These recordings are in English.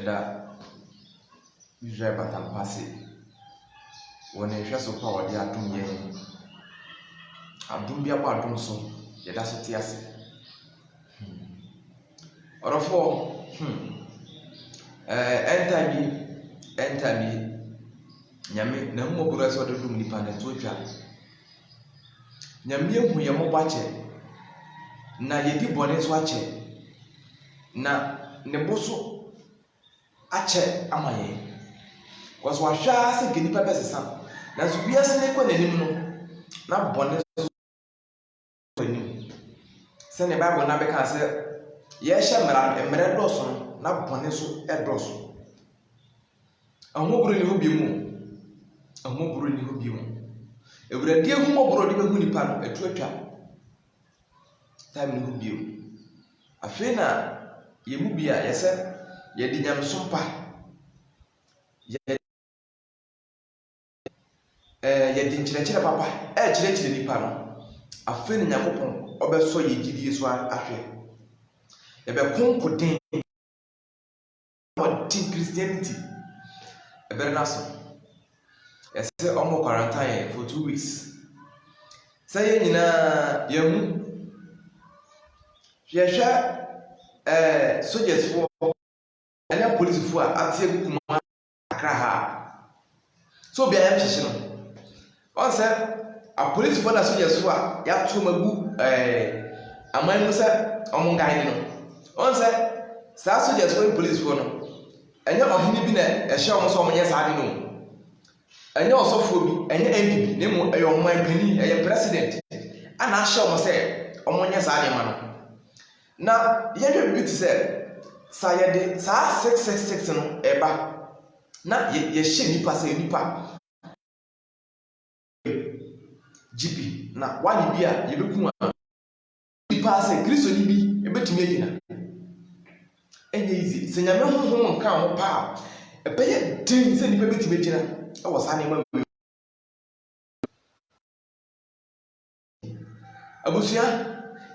Yada Israel Batampasi when a shas of power they are doing yen. Adumbia Badunso, Yada Sotiasi. Or of all, enter me. Nyame na mo bura so de dum nipa na to twa nyame hu ye mo bache na ye di bone so ache na ne boso ache amaye was wa hwa se gini pepe sesa na so bia se ne kwa nanim no na bone so nanim se ne bible na be ka se ye hye mra doso na bone so edoso ahoburu ni ho bi mu ahoburu ni ho bi mu ewurade ahoburu de behu nipa no atuatwa time ni ho bi mu afi na ye mu bia yese ye di nyam sompa ye di nkyerɛkyerɛ papa kyerɛkyerɛ nipa no afi na nyakopon obeso ye gidie so ahwe ye be konkoden what Christianity ebe na so yes omo quarantine for 2 weeks say ye nyina ye hu hwehwe soldiers for and police for atie kuma akra ha so bia ya hwehwe no on say a police for na soldiers for ya to magu aman say omo ngai no on say sa soldiers for police for no enye ohini bi na ehye omo so omo nye saade no enye osofo bi enye MPP nemu eyo oman pani eye president ana ahye omo se omo nye saade ma no na yehwe bi ti se sa yede sa 666 no eba na ye hye nipa se nipa GP na wani bia ye beku nipa se Kristo ni bi ebetumi agina enye easy se nyame honhom nka ho pa ebeye din se nipa betime gina e wo sa ne ma abusia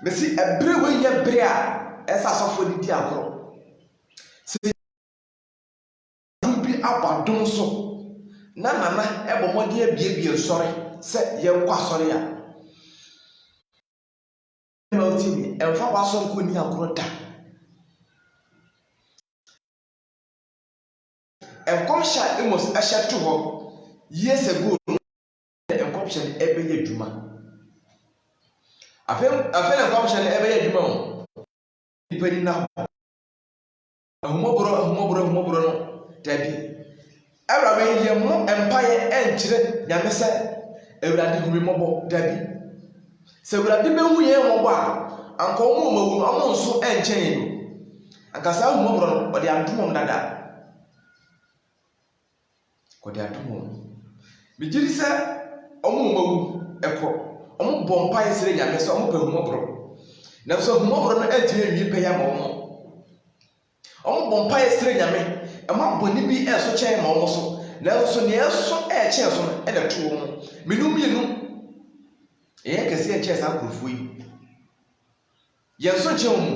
mesi ebre we ye bre a esa sofo di agoro se bi abadon so na ebomode abiebie sori se ye kwa sori ya ma otimi emfa wa sori ko ni agoro da enkomsha emos ahya to ho years ago enkomsha ebe ye dwuma afem enkomsha ebe ye dwuma o ipani na ahumoboro no tabi awrawe ye mo empire enkyire nyame se awrade hurimobo dabi se awrade behu ye mo ba anko mo mawu amo nso enkyen no akasa ahumoboro no ode antomom dada kodi atomo bijiri se omo mawu eko omo bompa yesere nyame se omo pahumoboro na so humoboro no enti enwi pe ya ma omo bompa yesere nyame ema boni bi eso chen ma omo so na so ne eso chen so no e da to omo minum ye kese chen sa kurufo yi ye so chen omo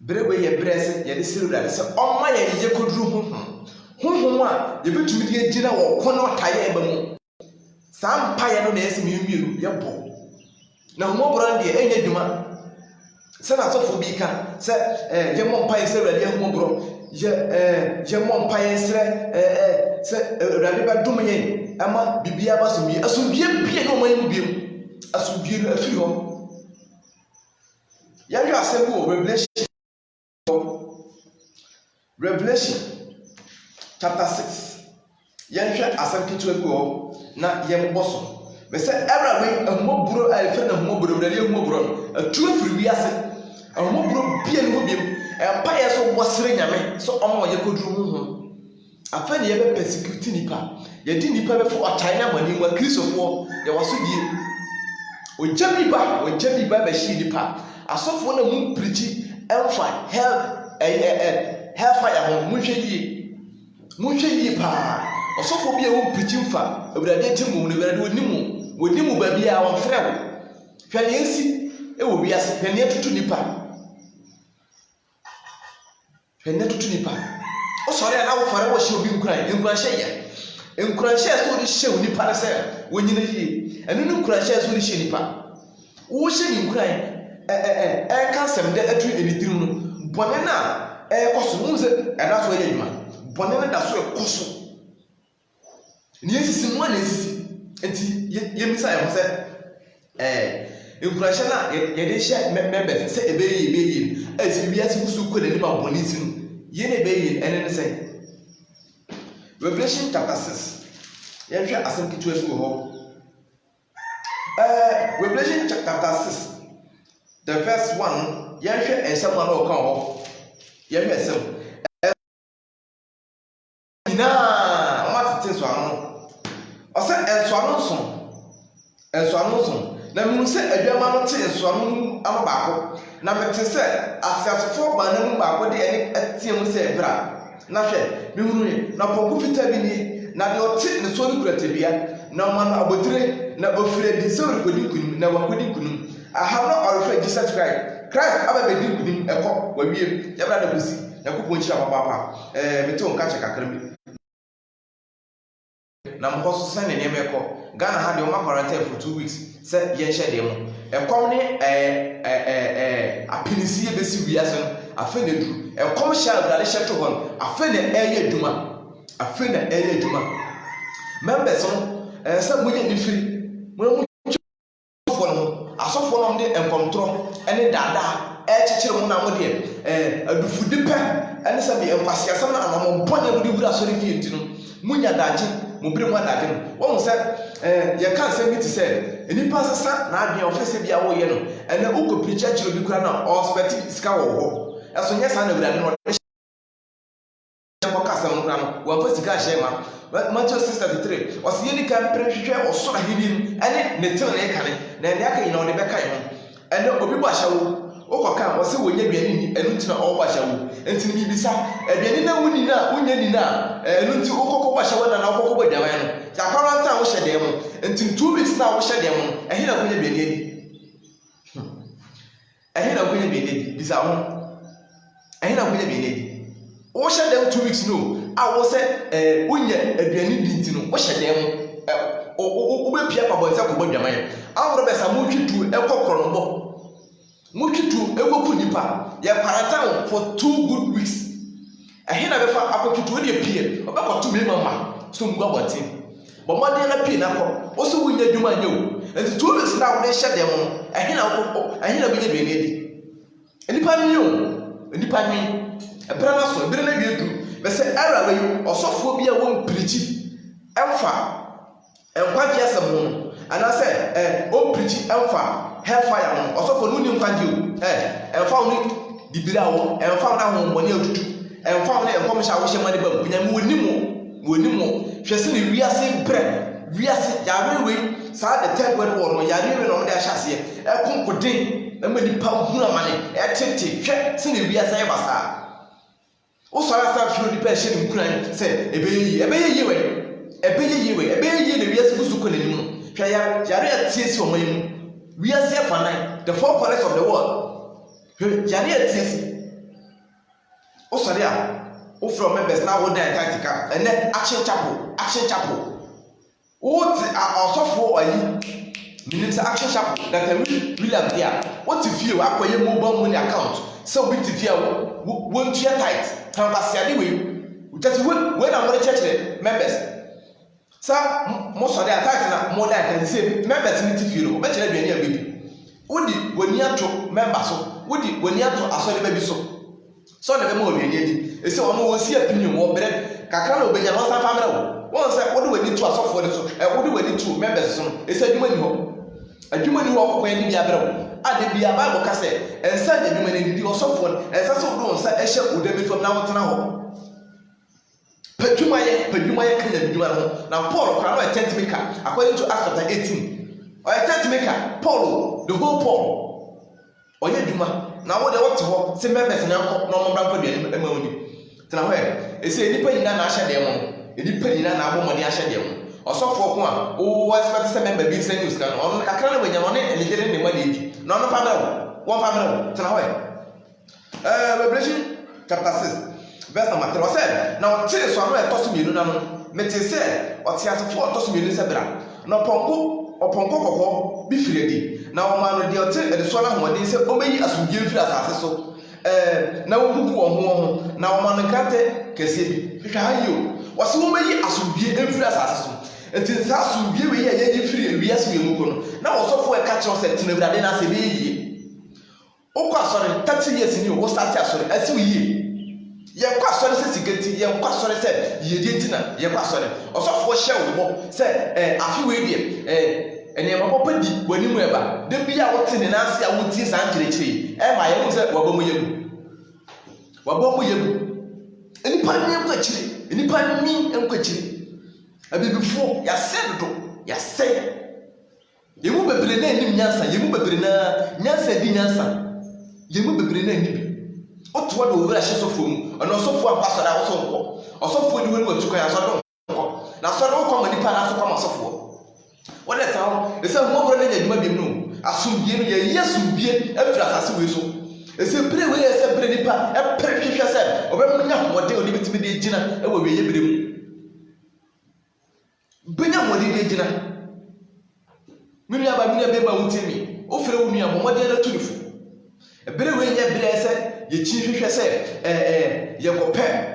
brebe ye brese ye de sirura se omma ye koduru honhom a yebetumi de agina wo kono taye eba mu sa mpaye no na esimi miru yebo na homobro de enye dwuma se na sofo bi ka se ye mo mpaye se rade homobro ye mo mpaye se rade ba dum yen ama bibia ba so mi asubie bie no man mu biem asubie no afiri ho ya hwa asem wo Revelation chapter 6 yenhwe asanketu agu na yemboso be se every ahumoburo ayefe na ahumoburo wurade ahumoburo atu afiri wiase ahumoburo bie no biem empa ye so bosere nyame so omo ye koduru honhom afa ne ye be persecute nipa ye di nipa be fo otanya mani wa kristofo ye waso die ojabi ba be shi nipa asofo na mu preach emfa hellfire ho munhwe yi pa osofo bia wo preaching fa awurade timu no awurade wonimu ba bia won frewo hwane ensi e wo wiase hwane atutu nipa hwene tutu nipa o sori na wo fare wo hye obi nkuran hye ya nkuran hye so ni hye nipa na se wonyina yi enu ni nkuran hye so ni hye nipa wo hye ni nkuran ka sem de atu enitirim no bone na koso mu se da so ye dwuma bone na da so koso ni esisi mu na esisi enti ye misa ye mo se nkuran hye na ye de hye member se ebeyi esi biasi busu ko de ma bone ti no ye na ebeyi ene ne se Revelation chapter 6. Yehwe asem kitu esu ho. Revelation chapter 6. The verse 1. Yehwe ensem na o kan ho. Yehwe ensem. Ina, o ma tete so anu. O se enso anu so. Enso anu so. Na mi se aduama no te enso anu anu baako. Na me te se asiasefo ba na mu baako de ene atie mu se ebra. Na hwe mi hunu ni na pɔnkɔ fita bi ni na de ɔte ne so ne kura tebia na ɔma no abotire na ofire di sɛ ɔrekɔdi nkunim na wakɔdi nkunim aha no ɔrehwɛ Jesus Christ aba bɛdi nkunim ɛkɔ wawie yɛbra da kosi Yakobɔ nhyira papa mete wo nka kyɛ kakra bi na mkɔ so sɛ ne nneɛma ɛkɔ Ghana ha de ɔma quarantine for 2 weeks sɛ yɛnhyɛ deɛ mu ɛkɔm ne apinisie bɛsi wiase no afe na duru ɛkɔm hyɛ agrade hyɛ to hɔ no afe na ɛyɛ adwuma members no sɛ moyɛ ne firi mo asɔfoɔ no asɔfoɔ no de nkɔmtorɔ ɛne daadaa ɛkyekyere mo na mo deɛ adufudi pɛ ɛne sɛ bi nkwasiasɛm na anamo bɔne mo de wura asɔre fie nti no munya daagye mo bere mo adagye no wɔn sɛ yɛka nsɛm bi te sɛ nipa sesa na adwene ɔfɛ sɛ bia wɔyɛ no ɛnɛ wokɔ pirikyi akyerɛ obi kora na ɔspɛte sika wɔ hɔ ɛso nyɛ saa na wura no ɔde hyɛ kasa no kora no wɔmfa sika hyɛ ma Matthew 6:33 ɔsɛ yɛni ka mpere hwehwɛ ɔsoro ahenni no ɛne ne tew ne kane na ɛne aka nyina ɔde bɛka ho ɛnɛ obi bɔ ahyɛ wo wokɔka ɔsɛ wɔnyɛ aduane ni ɛno nti na ɔwɔ ahyɛ wo nti ne bibisa aduane na woni na wonya ni na ɛno nti wokɔkɔ bɔ ahyɛ wo na wokɔkɔ bɔ dwaman no yakɔra nta wo hyɛ deɛ mu nti 2 weeks na wo hyɛ deɛ mu ɛhe na wonya aduane ni ɛhe na wonya aduane ni bisa ho ɛhe na wonya aduane ni wo hyɛ deɛ 2 weeks no a wo sɛ wonya aduane di nti no wo hyɛ deɛ mu wobɛpia pabɔ sɛ kɔbɔ dwaman aworo bɛsa mo twitu ɛkɔ krɔnobɔ Mukitu ewoku nipa ye quarantine for 2 good weeks. Ehina befa akokitu we dey pie obekoto me mama so mugwa botin. But mo dey na pie na ko o so wunya dwuma nya o. Enti 2 weeks na wo dey hye dem no ehina bi nya bi edi. Nipa ni o nipa ni ebra na so ebra na bi edu be se era we osofo bi a won pirikyi emfa enkwagye asem no ana se o pirikyi emfa hellfire no osofo no ni nkwagye o emfa wo ni dibira wo emfa wo na ho mboni atutu emfa wo na enkom hya wo hye mane ba bunyam wonimo hwese ne wiase bre wiase yare we saa the third world war no yare we no de ahyase konkoden na mani pa huna mane etete hwe se ne wiase ye basa wo sora sa hwe di pa hye ne nkuran se ebeyi we ne wiase busu ko nanim no hwe yare atiesi o manim we are here for night, the 4 corners of the world. Yari etiesi. O sorry o from members now what dey tactical and then action chapel. What asofo ayi minutes action chapel that really am there. What if you akoye mobile money account? So we if you won't share tight. Can pass ya we just when I'm going to church members. Sa most of the attacks na more than can say members need to feel but you be baby wodi wani ato members so wodi wani ato asori baby so na be mo obi edi e say omo wo si opinion wo bere kakra na obenya no san family wo say wodi wani to asofo de so wodi wani to members so e say adwuma ni ho kokon ni bia bere ade bia bible ka say ensa de adwuma ni di osofo ensa so do nsa ehye odami fam na wotena ho Pedumaya kanya biduma no na Paul kwa no tent maker according to Acts chapter 18 or tent maker Paul the whole Paul oye duma na wo de what ho se members na no mo bra fa duane ma woni tena ho e se nipa nyina na ahye dem no nipa nyina na abomode ahye dem osofo ko a o expect se member bi se news kan ono kakra na banya no ne eligere ne ma na ebi no no family wo tena ho e Revelation chapter 6 verse number 3 said now tell so no etoso mienu na no mete say otiasefo otoso mienu se bra na oponko kokko bi firedi na o ma no de ote de so na homodin se o meyi asumdie firi asase so na wo bubu wo ho na o ma no kate kese bi hwa ayo wose wo meyi asumdie firi asase so enti sa asumdie we ye firi wiase we mu ko no na wo sofo e ka kiro se tinabirade na se be yie okwa sorry 30 years ni wo start asori asi wo yie ye kwa sori se sigeti ye kwa sori se ye di ntina ye kwa sori osofo hye wo se afi we die ene ma popa di wani mu eba de bia wo tene na ase a wo tie san kirekire ma ye mu se wabo mu yemu eni pa ni enko kire eni pa ni enko kire abibifo ya se do ya se yemu bebre na enim nyansa yemu bebre na nyansa di nyansa yemu bebre na enim otuwa do wura hye sofo mu ono sofo ampasora wo so nko osofo ni wonu atuko ya so do nko na so do ko mani pa na so ko masofo wona tawo ese mo bro na nyaduma biem no asumdie no ye yesumbie afira asase we so ese bere we ese bere nipa e pere hwehwe se obemnya homode oni bitimi de gina e wo we ye bere mu benya homode de gina minu aba beba wutimi o fere wo nua homode na tunifu e bere we ye bere ese ye chi hwehwe se ye kopɛ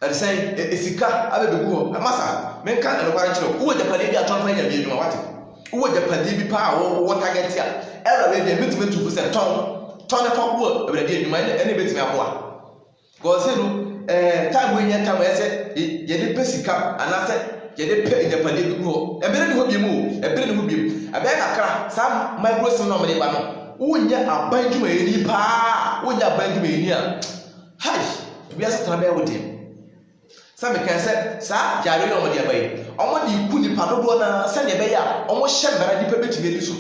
ɛsɛn esika abebegu hɔ amasa menka na no kware kyerɛ wo japade bi atɔn fa nya bi adwuma wate wo japade bi pa wo target a ɛra we de metime tu sɛ tɔn na fa wo ɛbrɛde adwuma ɛne betime aboa go se no time we nya time ɛsɛ ye de pesika anase ye de pe japade bi hɔ ɛbere ne hɔ bi mu ɛbere ne hɔ bi abɛɛ kakra sa microsim no mede ba no wonya aban dwuma yeni pa wonya aban dwuma yeni a hai bi asa tana bɛɛ wo dem sa me kan se sa jare yo mo dia bayi omo di ku ni pa dodo na se ne be ya omo hye mbara di pa betime di so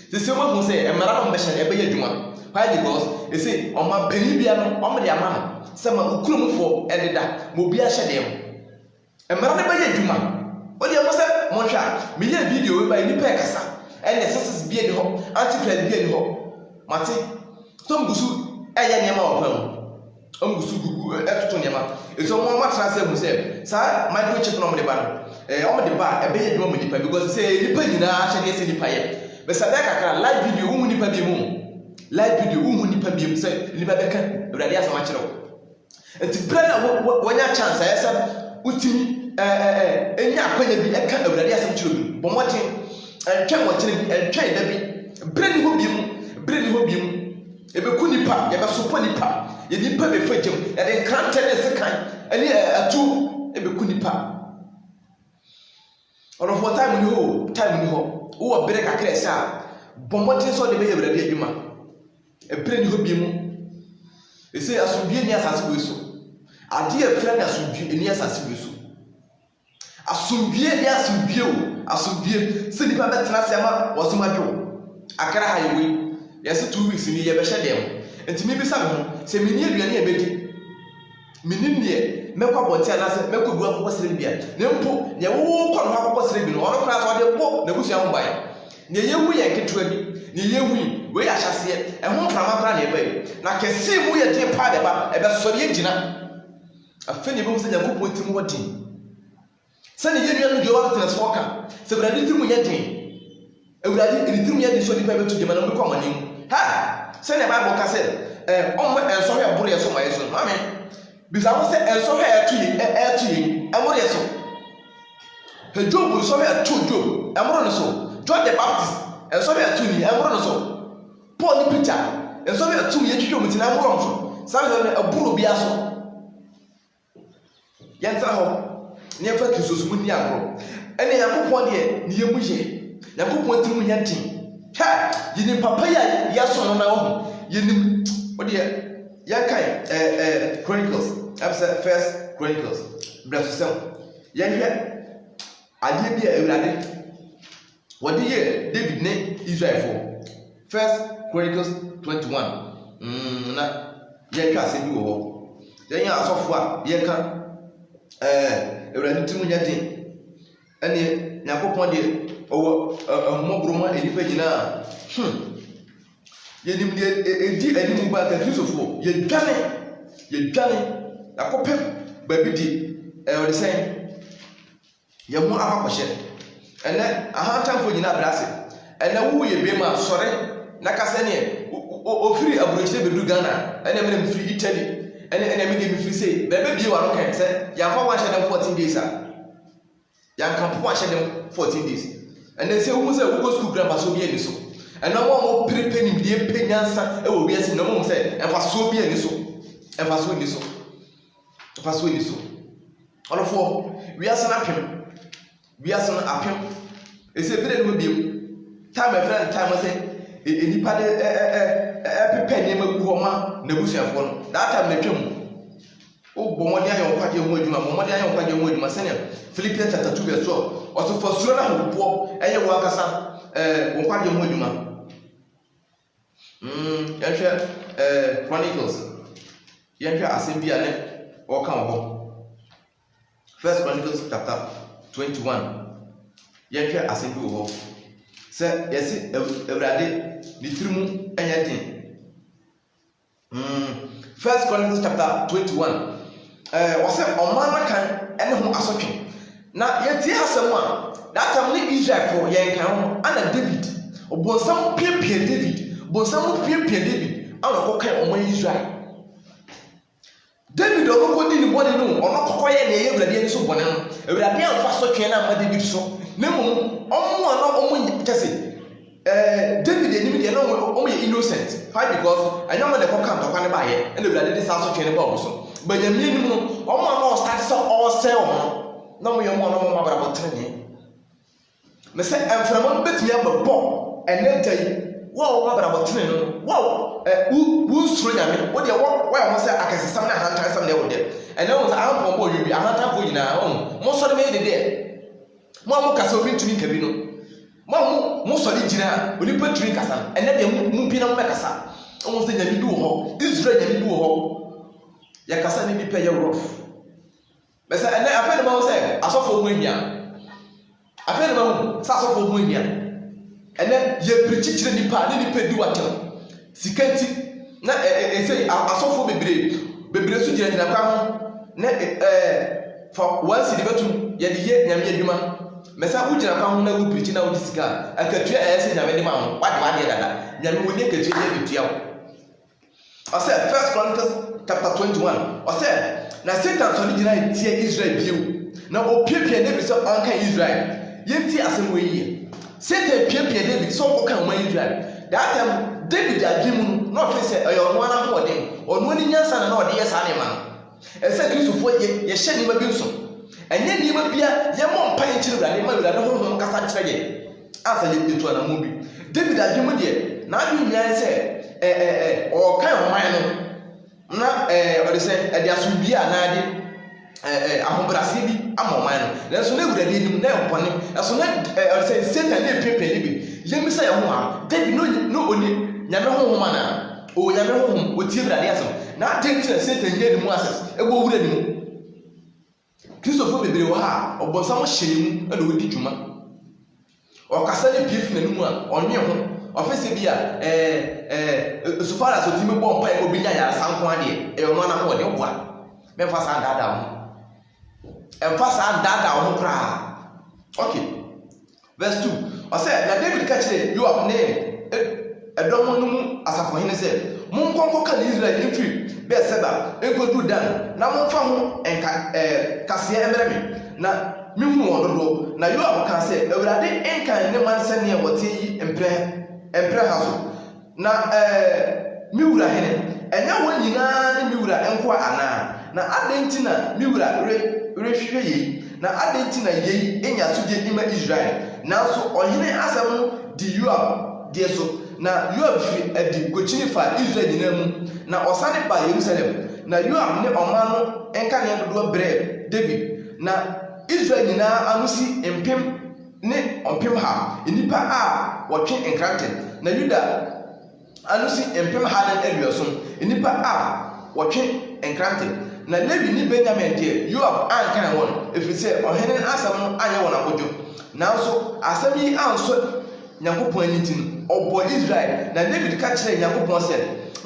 se se mo hu se mbara no mbehye e be ya dwuma why because e say omo bani bia no omo de ama no se ma ukurumfo e deda mo bia hye dem mbara ne be ya dwuma o de mo se mo hwa me ye video we bayi ni pa kasa e ne seses bia ni ho anti-trade bia ni ho mate tom gusu e ya ne ma wo pam gusu gugu etoto ne ma so mo ma transfer mu se sa microchip no mo de ba no o mo de ba e be ye dwuma mo nipa because say nipa nyina hye ne se nipa ye be sa da kakra live video wo mu nipa bi mu live video wo mu nipa bi mu se nipa be ka urade asama kire wo enti brana wonya chance ya se utimi enya akwanya bi e ka urade asama kire bi bo mo tin entwa mo kire bi entwa da bi brani ho bi mu ebe ku nipa ye be sopo nipa ye nipa be fagem ye de krante ne sekan ani atu ebe ku nipa ono for time ni ho wo bere kakra esa bomoti so de be ye brade adwuma e bere ni ho bi mu ese asubie ni asase we so ade e fra na asubie ni asase we so asubie ni asubie se nipa betena se ma wo so madwo akara ha yewe yesi 2 weeks ni ye be hye dem enti mi bi sa me ho se meni aduane e bedi meni nie mekwa bonti anase mekwa bu akoko sere bia ne mpo ne wo kɔ no akoko sere bi no ɔno kra so de bo na busua ho bai ne yewu ye ketewa bi ne yewu we ya hyase e ho krama kra na e bai na kese mu ye de pa de ba e be sɔre ye gina afeni bi mu se Yakobɔ tim wodi se ne ye nua no de wa transfer ka se brade tim ye din ewurade ni tim ye din so di pa betu de ma na bi kwa manim ha se ne Bible ka se omo enso hwe buru ye so ma yeso mame bisa wo se enso hwe etu yi amuru ye so he Job so hwe etu Job amuru no so John the Baptist enso hwe etu ni amuru no so Paul ni Peter enso hwe etu ye twitwo mutina amuru no so sa ne aburu bia so yentra ho ne fa kisoso mu ni agro ene Yakobɔ de ne yemu ye Yakobɔ timu nya tin ha yini papa ya so no na wo yenim odi yakai Chronicles episode first Chronicles verse 7 yehwe ade bia ewurade wodi ye David ne Israel for first Chronicles 21 na yehwe ase bi wo yenya asofo a yeka ewurade timu nya din ene Yakobɔ de owo mobroma enipa gina yenim de edi animu ba ka Kristofo ye dwane akɔpem baabi di ɔde sɛn yɛn ho akɔhyɛ ɛnɛ ahantanfo nyinaa brase ɛnɛ wo yɛ bɛm a sɔre na kasa ne ofiri aburokyire bedu Ghana ɛnɛ mena mfiri Italy ɛnɛ me de mfiri sei bɛbɛ bie wa no kan sɛ yɛmfa wa hyɛ dem 14 days a yɛnka po ahyɛ dem 14 days ɛnɛ sɛ wo sɛ wo school grandpa so bi ani so ɛnɛ mo prepe ni die pe nyansa ɛwɔ wiase na mo sɛ ɛfa so bi ani so ɛfa so ni so ɛfa so ni so ɔlɔfo wiase na pem wiase na apem ɛsɛ bere no biem time friend time sɛ enipa de pepe ni ma gu hɔ ma na busuafo no that time na twam o bɔ mɔde ayɛ nkwaje ho adwuma mɔde ayɛ nkwaje ho adwuma sɛnea Philippians chapter 2 verse 12 ɔso fa suro na hopoɔ ɛyɛ wɔ akasa nkwaje ho adwuma yɛhwɛ Chronicles yɛhwɛ asɛm bi a ne ɔka wɔ First Chronicles chapter 21 yɛhwɛ asɛm bi wɔ hɔ sɛ yɛsi Awurade ne tirimu ɛnyɛ den First Chronicles chapter 21 wɔsɛ ɔman no kan ɛne ho asɔtwe na yɛtie asɛm a that time ne Israelfo yɛn kan ho ana David ɔbɔnsam piepie David bɔnsam piepie David ana ɔkɔkan ɔman Israel David ɔno kɔdi ne bɔne no ɔno kɔkɔyɛ ne ɛyɛ Awurade ani so bɔne no Awurade amfa asɔtwe na ama David so na mmom ɔmo a na ɔmo kyɛse David enim de no ɔmo yɛ innocent why because anyama de kɔka ntɔkwa ne baayɛ ɛna Awurade de saa asɔtwe ne ba ɔmo so Benjamin nim no ɔmo a na ɔstart sɛ ɔsɛ ɔmo na ɔmo yɛ ɔmo a na ɔmo abrabɔ tene me sɛ ɛmframa no betumi abɛbɔ ɛnɛ da yi wo ɔmo abrabɔ tene no wo wo nsuro nyame wo deɛ wo yɛ ɔmo sɛ akɛsesam na ahantansam na ɛwɔ deɛ ɛnɛ wo sɛ ahanpɔn bɔ ɔyɛ bi ahantanfo nyinaa ɔmo mo sɔre mɛ dedeɛ mo a mo kasa obi ntumi nkabi no mo sɔre gyina onipa tiri kasa ɛnɛ deɛ mo bi na mo mɛkasa ɔmo sɛ nyame bi wɔ hɔ Israel nyame bi wɔ hɔ yɛkasa ne nipa yɛ rough bɛsɛ ɛnɛ afɛ ne ma wo sɛ asɔfo ho ahia afɛ ne ma wo sɛ asɔfo ho ahia ɛnɛ yɛpirikyi kyerɛ nipa ne nipa di watɛm sika nti na ɛsɛ asɔfo bebree so gyinagyina kwa ho na fa wansi de bɛtum yɛde yɛ nyame adwuma mɛsa wo gyina kwa ho na wo pirikyi na wo di sika akatua ɛyɛ sɛ nyame de ma ho wade wadeɛ dada nyame wo ne akatua yɛ betua wo ɔsɛ First Chronicles chapter 21 ɔsɛ na Satan sɔre gyina tie Israel bio na opiepie David sɛ ɔnka Israel yɛnti asɛm wɔ yie Satan piepie David sɛ ɔkɔka ɔman Israel that time David adwene mu no na ɔfɛ sɛ ɛyɛ ɔno ana hoɔden ɔno ani nyansa na ɔde yɛ saa nneɛma no ɛsɛ Kristofoɔ yɛhyɛ nneɛma bi nso ɛnyɛ nneɛma bia yɛmmɔ mpa yɛnkyerɛ Awurade ma Awurade honhom kasa kyerɛ yɛ ansa yɛtu anamo bi David adwene mu deɛ n'adwene nyinaa sɛ ɔkan ɔman no na ɔde sɛ ɛde asomdwie a naade ahobrɛaseɛ bi ama ɔman no nanso na Awurade anim na ɛmpɔne ɛso na ɔde sɛ Satan na ɛpiepie ne bi yɛmmisa yɛ ho a David no ɔni nyame honhom ana ɔwɔ nyame honhom ɔtie Awurade asɛm na adɛn nti na Satan nyɛ ne mu asɛs ɛbɔ wura ne mu Kristofo bebree wɔ ha ɔbɔnsam hyɛ ne mu ɛna ɔdi dwuma ɔkasa ne pie fi n'anim a ɔnwe ho ɔfɛ sɛ bi a so far as otimi bɔ mpa obi nya ya sanko ade ɔno ana ho ɔde boa mɛmfa saa dada ho ɛmfa saa dada ho kra okay verse 2 ɔsɛ na David ka kyerɛ Yoab ne ɛdɔm no mu asafohene sɛ monkɔnkɔ ka ne Israel mfiri Beer-Seba enkodu Dan na momfa ho kaseɛ mmerɛ me na mihu wɔn dodo na Yoab ka sɛ Awurade enkan ne mansa ne wɔte yi mpre ha so na miwura hene ɛnya wɔn nyinaa ne miwura nkoa ana na adɛn na miwura rehwehwɛ yei na adɛn na yei enya so de ima Israel nanso ɔhene asɛm no di Yoab deɛ so na Yoab fi adi kokyini fa Israel nyinaa mu na ɔsane ba Yerusalem na Yoab ne ɔman no enka ne dodo brɛ David na Israel nyinaa ano si mpem ne ɔmpem ha nipa a wɔtwe nkranten na Yuda ano si mpem ha ne aduoson nipa a wɔtwe nkranten na Levi ne Benjamin deɛ Yoab ankan wɔn efisɛ ɔhene asɛm no anyɛ wɔn abodwo nanso asɛm yi anso Nyankopɔn ani tin ɔbɔ Israel na David ka kyerɛ Nyankopɔn sɛ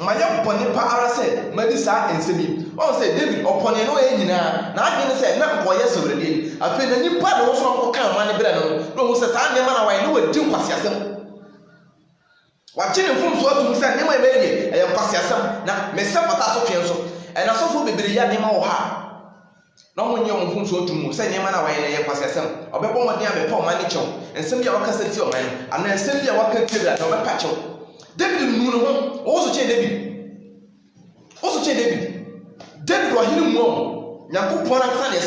ma yɛ bɔne pa ara sɛ madi saa nsɛm yi on say David upon no nyina na adwene say na nkoye sawrade afi na nipa na wo so nko kan man bra no wo say ta ndema na wan no wadi nkwase asem wachine mfum so atum say ndema ebe ye nkwase asem na mesa fata so twen so na so fo bebere ya ndema wo ha na mo nyɛ mfum so atum say ndema na wan ye nkwase asem obebo mo dia be pa man ni chew ensem dia wakasa ti o man ana ensem dia waka kebra na obepa chew David nu no ho wo so che David David wa hinu mu Yakopon aka ne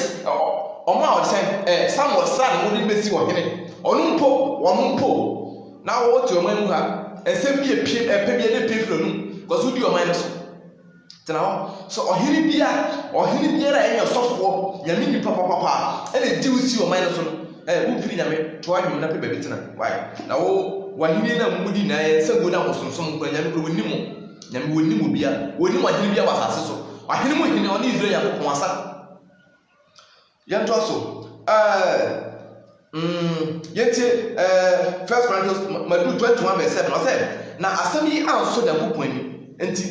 o ma o say Samuel sad mo di besi wo hene onu mpo na wo ti o man mu ha ensem bi epie epe bi de pefro nu cause udi o man no so tena ho so ohiri biara enyo sofo nyame ni papa ene di usi o man no so wo firi nyame to adwum na pe ba bi tena why na wo wahini na mudi na sengo na kosonsom ko nyame ko wonimu bia wonimu ahini bia wasase so ahini mu hini oni Israel yakopon asa yanto so yete 1 Corinthians madu 21 verse 7 no say na asem yi anso da kopon ni enti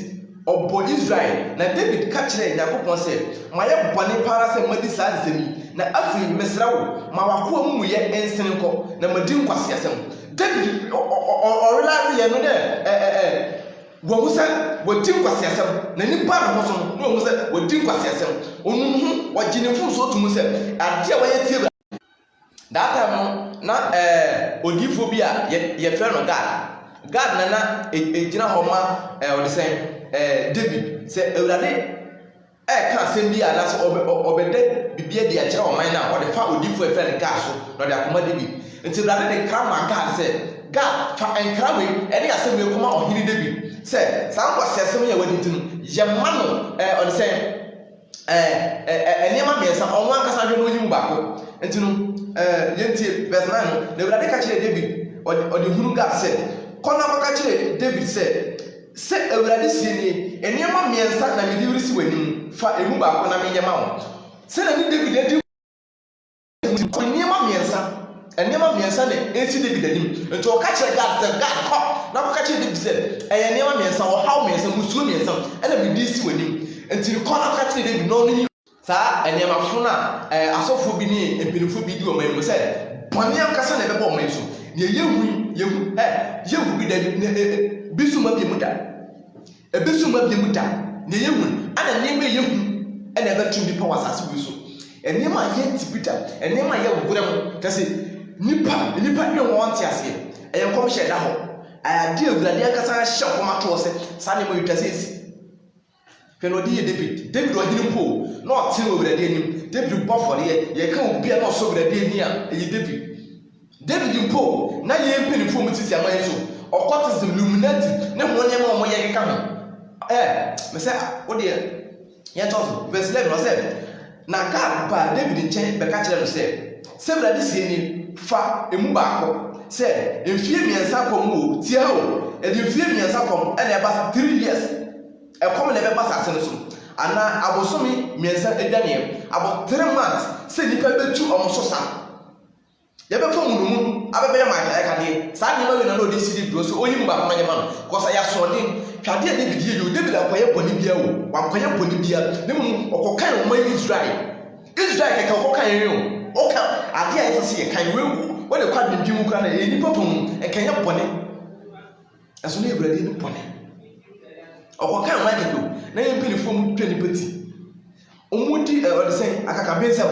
obo Israel na David ka kire yakopon say maye bone para say madi sa asemi na afi mesrawo ma wakoa mu ye ensene ko na madi nkwase asem David or realize ye no de wo musa wodi nkwase asem na nipa no so no wo musa wodi nkwase asem onu hu wagine fu so tumu se ade a waye tie that time na odifo bi a ye frɛ no God na ejina ho ma o de say David say Ewurade ka asem bi a na so obede bibia de a kyerɛ o man na o de fa odifo e frɛ no God so na de akoma David nti Ewurade de kama God say God fa enkrawe ene asem e kuma ohiri David say sanko asem ye wadi tinu ye mano o de say enema miensa onwa nkasa hwe no nyim baako nti no yentie verse 9 no Ewurade ka kire David o de hunu God say kona ka kire David say Ewurade sie ni enema miensa na me di risi wanim fa emu baako na me yema wo say na ni David edi enema miensa ne esi David anim nti o ka kire God say God ko na ko ka kire David say enema miensa o how miensa musuo miensa ena me di si wanim nti ko na ka kire David no no sa enema funa asofo bi ni empinifo bi di o man mu say boni ankasa na bebo o man so ne yehu bi da bisuma bi mu da ebisuma bi mu da ne yehu ana ne me yehu ana ba tumi pa wasase bi so enema ye tibida enema ye wogurem kasi nipa dwe won ti ase eyenkom hye da ho ade Ewurade akasa hye komato se sa ne mo yutase esi peno di David wa hini po na o te Ewurade anim David bofore ye ka obi na o so Ewurade ani a eyi David mpo na ye penifo mu titi aman so okotis illuminati ne ho nyema o mo ye keka ho me say wo de ye tozo verse 11 no say na God ba David nchen be ka kire no say Ewurade sie ni fa emu baako say emfie miensa kom wo tie ho emfie miensa kom e na e ba 3 years e kom na be ba sase no so ana abosomi miensa edwane abo 3 months say nipa betu omoso sa ye be fo munumu abebe ma ka de sa ni ma we na no de sidi bro so onyi mba ma nyama no ko sa ya so den twade David ye yo David akoye boni bia wo wakoye boni bia ne mu okokan o man Israel keka okokan ye yo oka ade a yesi ye kan wewu wo de kwa dindwim kra na ye nipa pom ekanya boni aso na Ewurade ni boni okokan ma de do na ye mpini fom twa ni pati omudi o de sen akaka bensa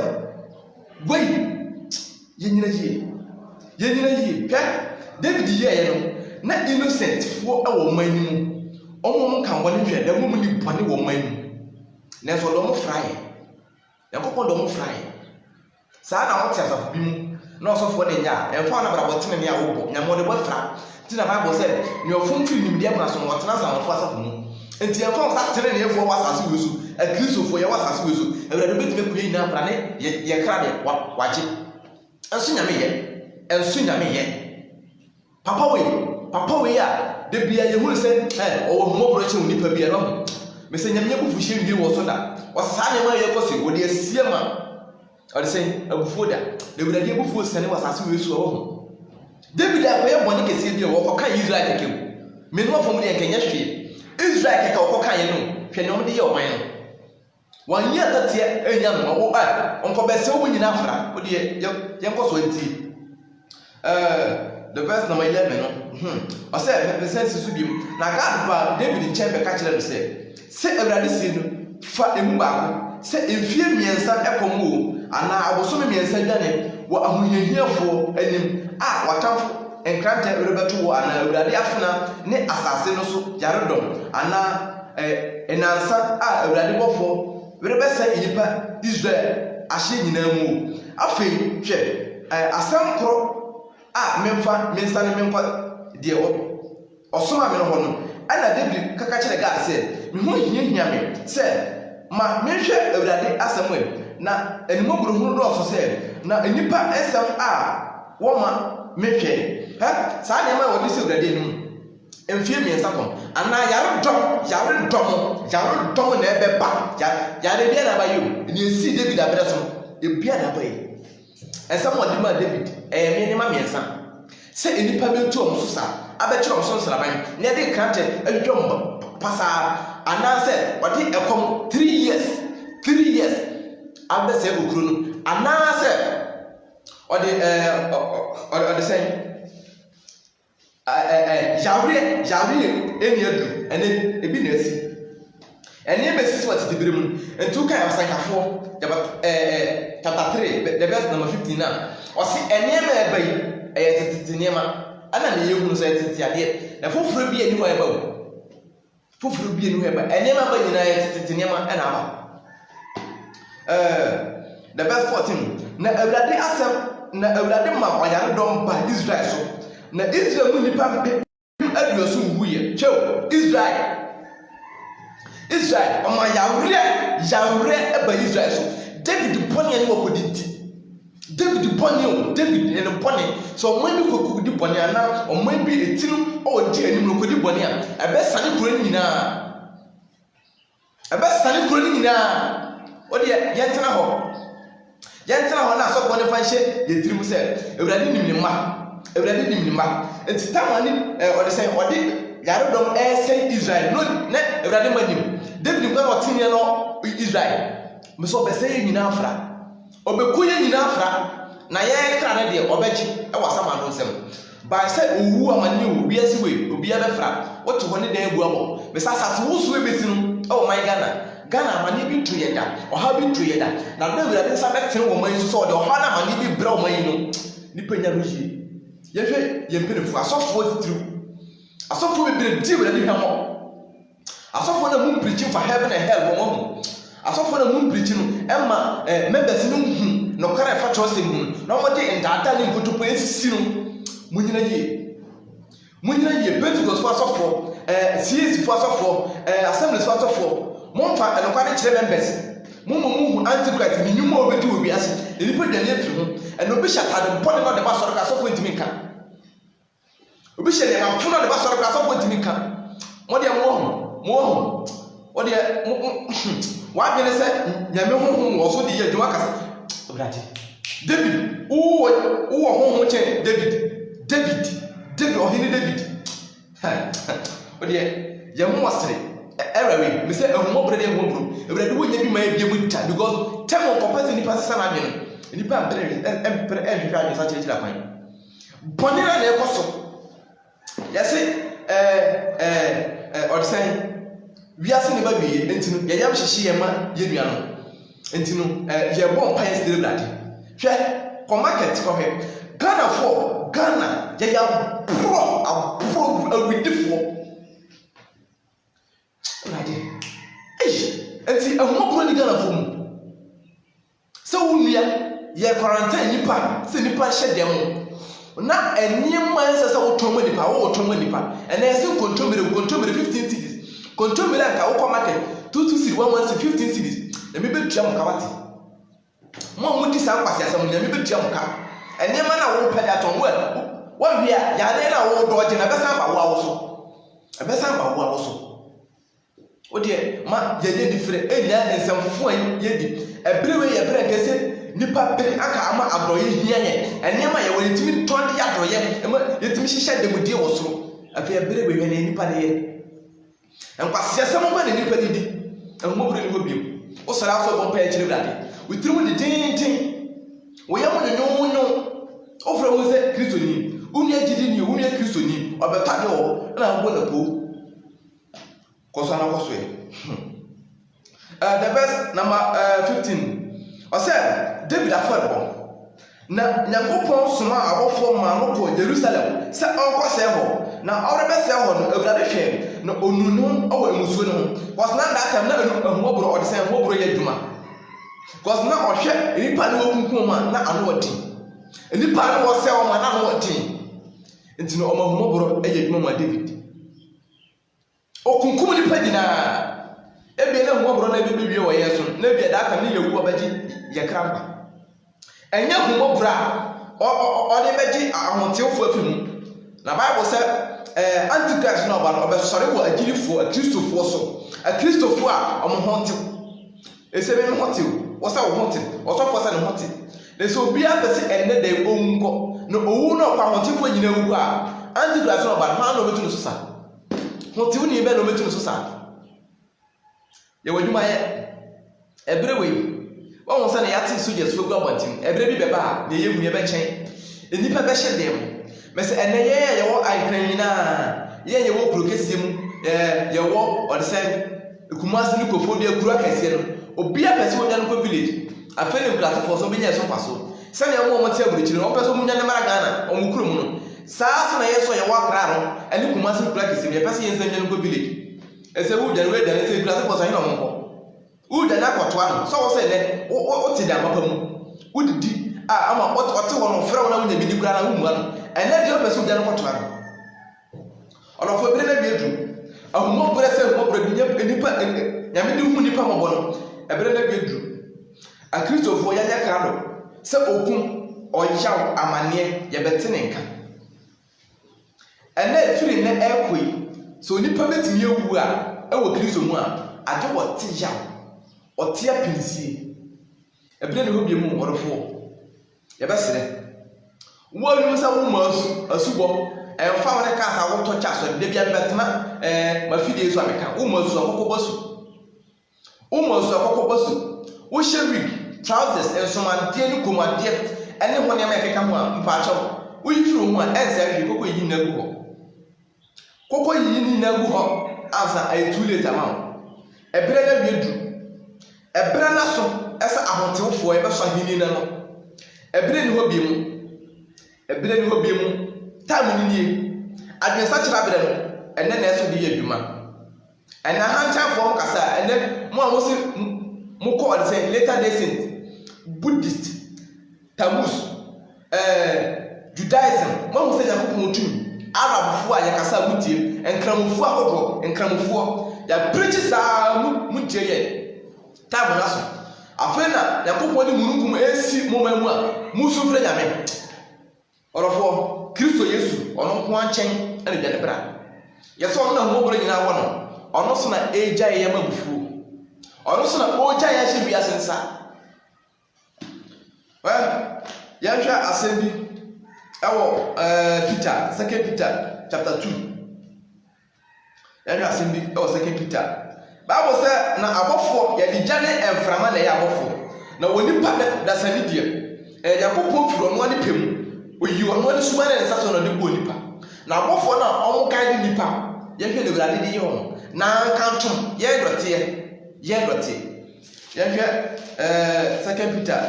wei yenyina yi hwe David ye no na innocent fo awo manimu omo kan woni hwe da mu ni bone wo manimu na so do mo fry yakopon do mo fry sa na wo tia safo bi mu na osofo ne nya e fa na bra botene ne a wo bo nya mo de bo fra ti na Bible say ne ofun fi nim dia na so wo tena sa wo asafo mu enti e fa sa tere ne efo wasase wesu a Kristofo ye wasase wesu Ewurade betime ku yi na fra ne ye kra de waje ensu nyame ye papa we a de bia ye hu se o wo mo bro che nipa bia no me se nyame bufu hye wie wo so da o sa ne ma ye ko se wo de asie ma o de se abufu da de Ewurade abufu se ne wasase we su o ho David akoye boni kese bi wo ko kan Israel keke me no fo mu de kenya hwe Israel keke wo ko kan ye no hwe ne o de ye o man no One year that year, a young man, Uncle Bessel in Afra, would ye, young was the verse number 11. I said, the sense to be now. God, David in chamber catch them say, every sin for a mumba, say in fear me and son echo move, and now I was so many and said, Danny, what am we here for? And what time and granted Rebecca and Radi Afna, ne assassino, Yarodom, and now an answer, Radi Bofo, Rebecca in Israel, Ashin in a move. I feel, a some crop. Memfa mensane memfa de osoma me no hono ana David kaka kire God say me ho hia me say ma menhwe awurade asem na enimogro hu do so say na enipa esem wo ma mehwe ha saa ne ma wo di se awurade enu emfie me nsakom ana yare dom na ebeba yare bia na ba yo ni esi David abreso ebia na ba yi esem wo di ma David me ni ma miensa se enipa bentu om so sa abekire om so nsraban na de krante adwom pasa ana se odi ekom 3 years abese okuru no ana se odi say jawre eni adu ene ebi na asi ene besi so ati bire mu entu kan asakafo chapter 3 the verse number 15 na o si ene ma ebai titiniema ana ne yehunu so titiade na foforo bi eni ho eba foforo bi eni ho eba enema ba nyina titiniema ana aba the verse 14 na awurade asem na awurade ma oyare dom ba Israel so na Israel mu nipa mpe aduoso wuye chew Israel o ma yawre eba Israel so David poni ani wokodi David and Bonnie. So when you could do Bonnie now, or maybe a tin or dear and you could Bonnie. I bet Sunny Grunina. What dear Yantana Hall? Yantana Hall, so one if I say, the dream said, already in ma, and Stamani or the same, or did Yarodom air say Israel, no, net, already money. David got what in Israel. Muso be saying in Afra. Obekuye nyina afra na ye kra na de obeji e wasama no nsem ba se owu amani obi asiwe obi abefra woto hone dan ebu abo be sasase wusu ebeti no oh my Ghana amani bi to yeda oha bi to yeda na do wura de sabete wo man so de oha na amani bi bra wo man no nipa nya no hie ye hwe ye mpenifu asofo titru asofo bi bere di wura de hwamo asofo na mu preaching for heaven and hell wo mo asofo na mu preach no emma members no hu no kare fa chose mu no mo de ndata ni nkotopo esisi no munyina ye Pentecost for asofo CAC for asofo assemblies for asofo mo mfa no kwade kire members mu hu antichrist ni nyuma obedi obi ase enipa dane afi ho eno bi shatade mpone no de ba soro ka asofo ntimi nka obi hyede ma funo de ba soro ka asofo ntimi nka mo de mo ho o de wa bene se nyame honhom wo so de ye adwuma kasa obrate David wo honhom che David ohini David o de ye mo wasre erewe me se ehmo brede ehmo ebrede wo nya bi ma ebie mu ta because temo compare ni pass sana bi no ni pa empre ehwa ni sa chechira kwan bonira na ekoso yesi or say wiase ne ba biye entinu ye yam hyehye ye ma ye nua no entinu ye bon pan se debrade hwe ko market ko he Ghana ye yam pro awidifo rade enti ehmo pro ni Ghana fo mu se wunua ye quarantine nipa se nipa hye dem na enima se wotomo nipa ene se kontomere 15 cities kontomere aka wo market 22 116 15 cities na me betua mo kawati mo di san kwase asam na me betua mo ka enima na wo pede aton wo hia ya de na wo doje na besan ba wo awoso o de ma ye de difre elia ensamfo an ye di ebrewe ye bre kese nipa pe aka ama abroye hianye enema ye woni timi tonde ya doye ye timi hihye demudie wo soro afi ebrewe ye nipa de ye enkwase asam ba ne nipa didi enmo bre ne hobiem sɔre aso bɔ mpa akyire brade wotiri mu de dindin woyɛ mo de nwonwo ofra wo sɛ Kristo ni uni agidi ni uni Kristo ni ɔbɛta de wo na wo na po kɔso na kɔso the verse number 15 ɔsɛ David afɔrebɔ na Nyankopɔn soma abɔfoɔ ma no kɔ Jerusalem sɛ ɔnkɔ sɛ hɔ na ɔrebɛsɛ hɔ no Awurade hwɛ na onunu ɔwɔ emusuo no ho kɔso na that time na ahumɔboro ɔde sɛ ahumɔboro yɛ adwuma kɔso na ɔhwɛ nipa ne wɔkunkum ma na ano wɔdi nipa ne wɔsɛ wɔn ma na ano wɔdi nti na ɔmo ahumɔboro yɛ adwuma ma David ɔkunkum nipa nyinaa ebien na ahumɔboro na ebi wie wɔ yɛ so na ebien that time ne yɛ wu ɔbɛgye yɛ krampa ɛnyɛ ahumɔboro a ɔde bɛgye ahotewfo afi mu na Bible sɛ Antichrist na ɔba no ɔbɛsɔre wɔ agyirifoɔ akristofoɔ so akristofoɔ a ɔmo ho ntew ɛsɛ bi ho tew wɔsɛ wo ho tew ɔsɔfoɔ sɛ ne ho tew na sɛ obiara pɛ sɛ ɛnnɛ da ɔwu nkɔ na owu na ɔkɔ ahotefoɔ nyinaa wu a Antichrist na ɔba no maa na ɔbɛtu no so sa ho tew ne bɛ na ɔbɛtu no so sa yɛwɔ adwuma yɛ ɛberɛ wei wɔn sɛ na yɛate soldiers fo gu abɔnten ɛberɛ bi bɛba a na yɛyɛ mu yɛbɛkyɛn nnipa bɛhyɛ dɛm mɛsɛ ɛnɛ yɛwɔ ankran nyinaa yɛwɔ kuro kɛseɛ mu yɛwɔ ɔde sɛ Kumasi ne Kofo de kuro kɛseɛ no obia pɛ sɛ wɔnya no kɔ village afei ne nkuratofoɔ so bɛnya ɛso mfa so sɛnea wɔn te aburokyire no wɔpɛ sɛ wɔnya ne mara Ghana wɔn kurom no saa so na yɛ so yɛwɔ Akra no ɛne Kumasi kuro kɛseɛ yɛpɛ sɛ yɛnsa nya no kɔ village ɛsɛ wudwane wɛdwane sɛ nkuratofoɔ so ahena wɔn kɔ wudwane akɔtoa no sɛ wɔ sɛ nɛ wote da papa mu wodidi ama ɔte hɔ no frɛ wo na wonya bi di kura na wumua no ɛnɛ deɛ ɔpɛ sɛ wudwane kɔtoa no ɔlɔfo ebire na bi edu ahumɔborɔ sɛ ahumɔborɔ bi nipa nyame de hu nipa mɔbɔ no ebire na bi edu akristofoɔ yɛnyɛ krado sɛ okum ɔyaw amanneɛ yɛbɛte ne nka ɛnɛ efiri ne ɛkɔi sɛ onipa betumi ewu a ɛwɔ kristo mu a ade wɔte yaw ɔte apinsie ebire ne hɔ bi mu wɔrefoɔ yɛbɛsrɛ wɔn sɛ wɔn mu asubɔ ɛmfa wɔn kasa wɔtɔ kya so de bia bɛtena mafidie so ameka wɔn mu asu akɔkɔ basu wɔn mu asu akɔkɔ basu wɔhyɛ wig trousers nsomadeɛ ne kɔnmuadeɛ ɛne ho nneɛma ɛkeka ho a mpaakyɛw wɔyi firi wɔn a ɛnsɛ ahwɛ kɔkɔ yi na gu hɔ kɔkɔ yi na gu hɔ ansa ayɛ too late ama wo ɛbrɛ na wie du ɛbrɛ na so ɛsɛ ahotewfoɔ yɛbɛsɔ ahini na no ɛbrɛ ne hɔ bi mu ɛbrɛ ne hɔ bi mu time ni nie adwensa kyerɛ abrɛ no ɛnɛ na ɛso de yɛ adwuma ɛna hankyanfoɔ kasa ɛnɛ mo a mo se mo kɔ ɔde sɛ later day saint Buddhist Tammuz Judaism mo mo sɛ Nyankopɔn tum Arabfoɔ a yɛkasa mo tie nkramofoɔ ahodoɔ nkramofoɔ yɛapirikyi saa mo tie yɛ time na so afei na Nyankopɔn de mununkum esi mo ma mu a mo so frɛ Nyame ɔrɔfoɔ Kristo Yesu ɔno nko ankyɛn ɛna gya ne bra yɛsɛ ɔno na ahumɔborɔ nyinaa wɔ no ɔno so na ɛgya yɛ ma bufuo ɔno so na ɔgya yɛ ahyɛ wiase nsa yɛnhwɛ asɛm bi ɛwɔ Peter 2 Peter chapter 2 yɛnhwɛ asɛm bi ɛwɔ 2 Peter Bible sɛ na abɔfoɔ yɛde gya ne mframa na ɛyɛ abɔfoɔ na onipa dasani deɛ Nyankopɔn firi ɔno ane pɛ mu oyi ɔno ane suma ne nsa so na ɔde bɔ nipa na abɔfoɔ no a ɔmo kan de nipa yɛhwɛ ne Awurade de yɛ wɔn na nka ntom yɛn dɔteɛ yɛhwɛ 2 Peter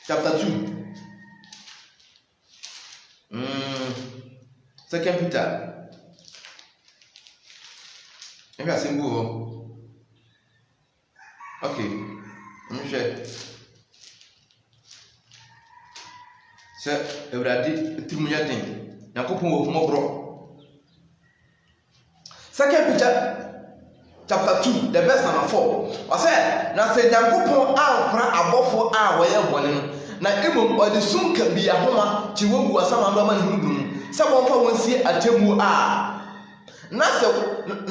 chapter 2 2 Peter yɛhwɛ asɛm bu hɔ okay nhwɛ sɛ Awurade timu yɛ den Nyankopɔn wɔ humɔborɔ 2 Peter chapter 2 the verse number 4 ɔsɛ na sɛ Nyankopɔn ankora abɔfoɔ a wɔyɛ bɔne no na mmom ɔde sum ka bi ahoma kyi wɔn gu asamando ama ne ho dum sɛ wɔmfa wɔn sie atemmu a na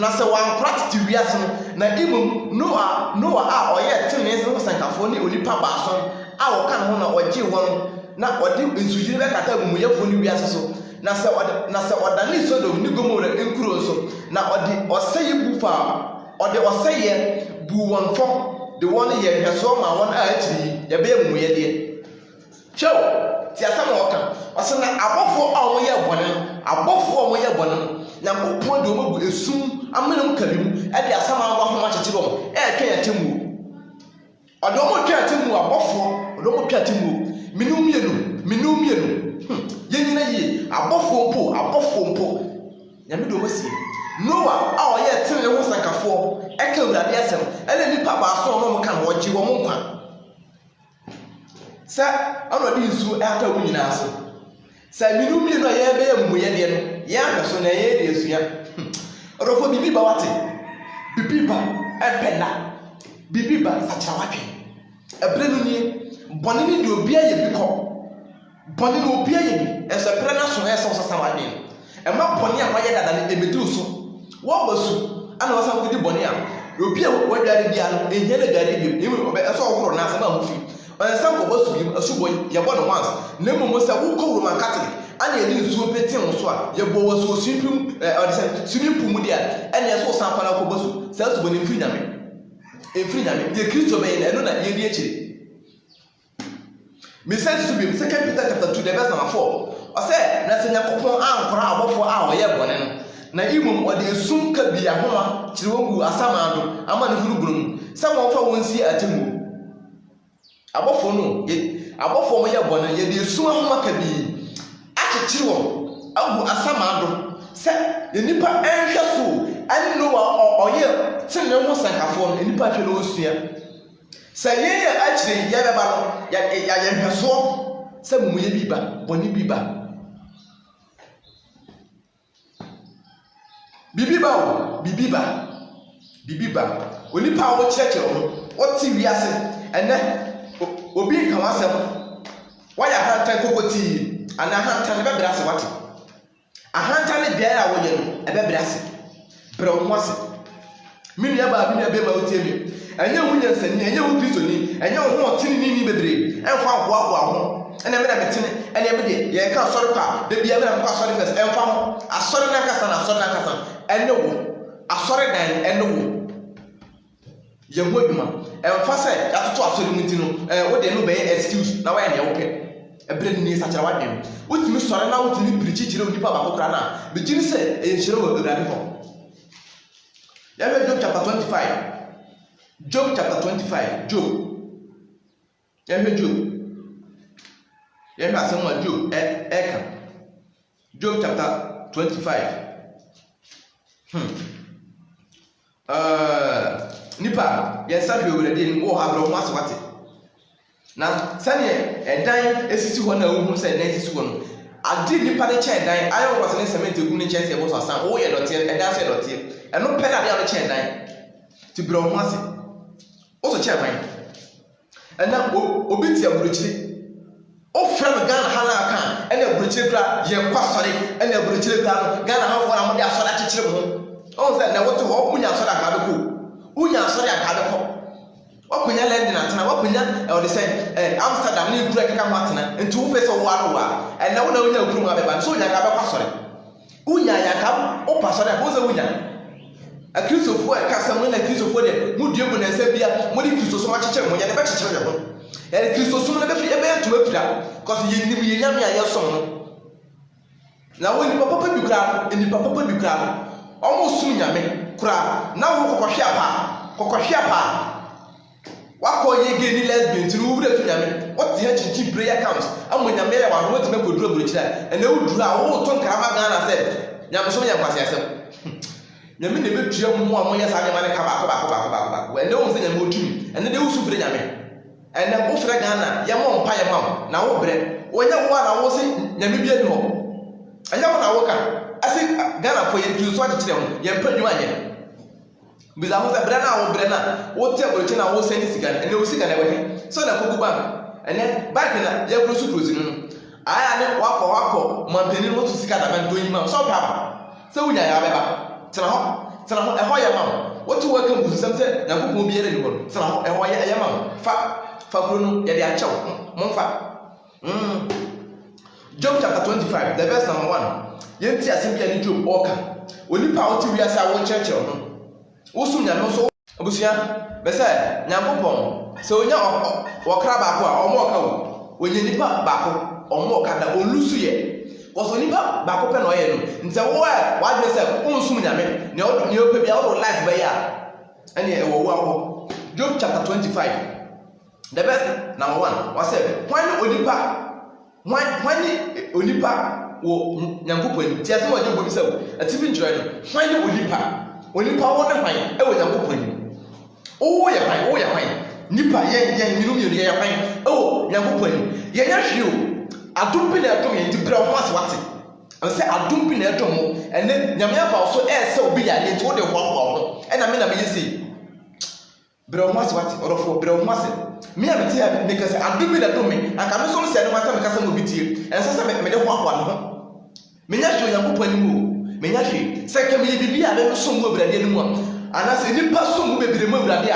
sɛ wankora tete wiase no na mmom Noa a ɔyɛ tenee sɛ nsankafoɔ ne onipa baason a wɔka ne ho na ɔgye wɔn na ɔde nsuyiri bɛkata amumuyɛfoɔ ne wiase so na sɛ ɔdane Sodom ne Gomora nkuro so na ɔde ɔsɛe bu fa ɔde ɔsɛyɛ bu wɔn fam de wɔn yɛ hwɛsoɔ ma wɔn a akyiri yɛbɛyɛ mu yɛ deɛ kyɛw ti asɛm a ɔka ɔsɛ na abɔfoɔ a wɔyɛ bɔne no abɔfoɔ a wɔyɛ bɔne no Nyankopɔn de wɔn agu esum amenam kabi mu ɛde asɛm a wɔn ahoma kyekyere wɔn ɛɛtwa yɛ temu ɔde wɔn twa temu abɔfoɔ ɔde wɔn twa temu minnu mmienu yɛn nyina yie abɔfoɔ mpo nyame de wɔn si Noah a ɔyɛ tene ho sankafoɔ ɛka Awurade asɛm ɛna nipa baaso a wɔn ka na wɔgye wɔn nkwa sɛ ɔno de nsuo ɛaka wɔn nyinaa so sɛ minnu mmienu a yɛbɛyɛ mmuyɛ deɛ no yɛahwɛ so na yɛyɛ de asua ɔdɔfoɔ bibi ba wate bibi ba ɛpɛna bibi ba sakyera watwe ɛbrɛ no nie bɔne ne de obi ayɛ bi kɔ bɔne ne obi ayɛ bi ɛsɛ ɛbrɛ no so ɛsɛ ɔsesa wadwen ɛma bɔne a wɔayɛ dada no ɛbɛduru so wɔba su ana wɔsan kɔdi bɔne a obi a wɔadware bia no ɛnyɛ no adware bi ɛsɛ ɔhoro no asɛm a hofi ɔnsan kɔbɔ su bi asubɔ yɛbɔ no once na mmom sɛ wokɔ Roman Catholic ana yɛde nsuo pete wo so a yɛbɔ wɔ so ɔde sɛ swimming pool mu deɛ ɛne ɛsɛ ɔsan kɔ na kɔbɔ su saa asubɔ no mfiri nyame yɛ Kristo bɛyɛ no ɛno na yɛdi akyire Message to be 2 Peter chapter 2 verse number 4. Ɔsɛ na sɛ Nyankopɔn ankora abɔfoɔ a ɔyɛ bɔne no na imom ɔde esum ka bi ahoma kyerɛ wɔn gu asamado ama ne huru burum sɛ wɔmfa wɔn si atemmu abɔfoɔ no abɔfoɔ mo yɛ bɔne yɛde esum ahoma ka bi akyekyere wɔn agu asamado sɛ nipa ɛnhwɛ so ɛne Noa ɔyɛ tene ho sankafoɔ no nipa hwɛ no osua sɛ yɛyɛ akyire yɛbɛba no yɛhwɛsoɔ sɛ mumuyɛ bi ba bɔne bi ba bibi ba onipa a wɔkyerɛkyerɛ ho wɔte wiase ɛnɛ obi nka wasɛm wɔyɛ ahantan kokotii anaa ahantan ne bɛbrɛ ase wate ahantan ne biara a wɔyɛ no ɛbɛbrɛ ase brɛ wo ho ase me nua bɛma wotie mi ɛnyɛ ho nyansani ɛnyɛ ho kristoni ɛnyɛ ho ɔtene ni bebree ɛmfa aboaboa ho ɛna me na metene ɛna me de yɛka asɔre pa da bia me na mekɔ asɔre fɛs ɛmfa ho asɔre na nkasa ɛne wo asɔre dan ɛne wo yɛn ho adwuma ɛmfa sɛ yɛatoto asɔre mu nti no wode no bɛyɛ excuse na wɔyɛ deɛ wopɛ ɛberɛ ni sakyera wadwen wotumi sɔre na wotumi pirikyi kyerɛ onipa baako kora no a bɛgyiri sɛ ɛyɛ nhyerɛ wɔ Awurade hɔ yɛhwɛ Job chapter 25 Job chapter 25 Job yɛhwɛ Job yɛhwɛ asɛm a Job ɛka Job chapter 25 nipa yɛnsa hwɛ Awurade anim wɔ ha brɛ ho ase wate na sɛneɛ ɛdan esisi hɔ na wohu sɛ ɛdan esisi hɔ no ade nipa ne kyɛn dan ayɛ wɔ sɛ ne cement egu ne kyɛn sɛ ɛbɔ so asan woyɛ dɔteɛ ɛdan sɛ dɔteɛ ɛno pɛ na ade a ɔkyɛn dan ti brɛ ho ase ɔsɔ kyɛn ban ɛna obi ti aburokyire ɔfrɛ no Ghana ha na aka ɛna aburokyire kura yɛ kɔ asɔre ɛna aburokyire kura no Ghana ha fɔ na mo de asɔre akyekyere mo ho ɔn sɛ na wɔte hɔ ɔkunya asɔre aka bɛkɔ unya asɔre aka bɛkɔ ɔkunya London atena ɔkunya ɔde sɛ Amsterdam ne nkuru ɛkeka ho atena nti wo fɛ sɛ wo ano wa ɛna wo na wonya nkuru mu abɛba so wonya aka bɛkɔ asɔre unya yaka ɔpa asɔre aka wo sɛ wonya akristofoɔ ɛka sɛ mo na akristofoɔ de mo due mu na nsa bia mo de kristosom akyekyere mo yɛ ne bɛkyekyere yɛ ho yɛ kristosom no bɛfiri ɛbɛyɛ ntoma fira kɔsɛ yɛ nim yɛ nyame a yɛsom no na wo nipa papa bi kura ɔmo som nyame kura na wo kɔkɔhwɛ apa wakɔ yɛ gay ni lesbian ti no wo wura fi nyame wɔte ha kyikyi prayer camps amo nyame yɛ wano wɔte mɛkɔduru aburokyire ɛna wo duru a wo to nkrama Ghana sɛ nyame som yɛ nkwasi asɛm nyame ne betua mu a mo yɛ saa nyama ne ka baako ɛna wo sɛ nyame otumi ɛna de wo su fere nyame ɛna wo fere Ghana yɛ mo mpa yɛ mam na wo brɛ wɔnyɛ wo a na wo se nyame bi ani hɔ ɛnyɛ wo na wo ka ase Ghana fo yɛ kristo akyekyere ho yɛ mpa dwuma nyɛ biza ho sɛ brɛ na wo brɛ na wo te aburokyire na wo sɛ ne sika ɛna wo sika na ɛwɔ so na kogu bank ɛna bank na yɛ bro su krozi no aya ne wakɔ mampani no to sika da ban do yima so pa sɛ wonya ya bɛba tena hɔ ɛhɔ yɛ mam wote wo ka mbususɛm sɛ Nyankopɔn biara ni hɔ no tena hɔ ɛhɔ yɛ mam fa kuro no yɛde akyɛw momfa Job chapter 25 the verse number 1 yɛnti asɛm bia ne Job ɔka onipa a wote wiase a wɔkyerɛkyerɛ no wosum nyame so abusua be say nyankopon se onya okra baako a omo oka wo onye nipa baako omo oka da olusu ye koso nipa baako pe no ye no nte wo a wadwe se unsum nyame ne opa bia wo life be ya ene e wo wo Job chapter 25 the verse number 1 was said when onipa wo nyankopon ti ase wo je bobi se wo atibi nkyerɛ no when onipa wo ne hwan e wo nyankopon o yɛ hwan nipa yɛn minum yɛ hwan e wo nyankopon yɛ nya hwe o adom bi na ɛdom yɛn ti brɛ ho ase wate ase adom bi na ɛdom mo ɛne nyame afa so ɛsɛ obi yɛ ale nti wo de ho ho ɛna me na me yɛ brɛ ho ase wate ɔrɔfo brɛ ho ase me a mete a me kasa adom bi na ɛdom me anka me so no sɛ ne wasa me kasa mo bi tie ɛnsa sɛ me de ho ho no ho me nya hwe nyankopon ni mu me nya hwe sɛ ka me yɛ bibi a me so mo brade ni mu a anase nipa so mo bebre mo brade a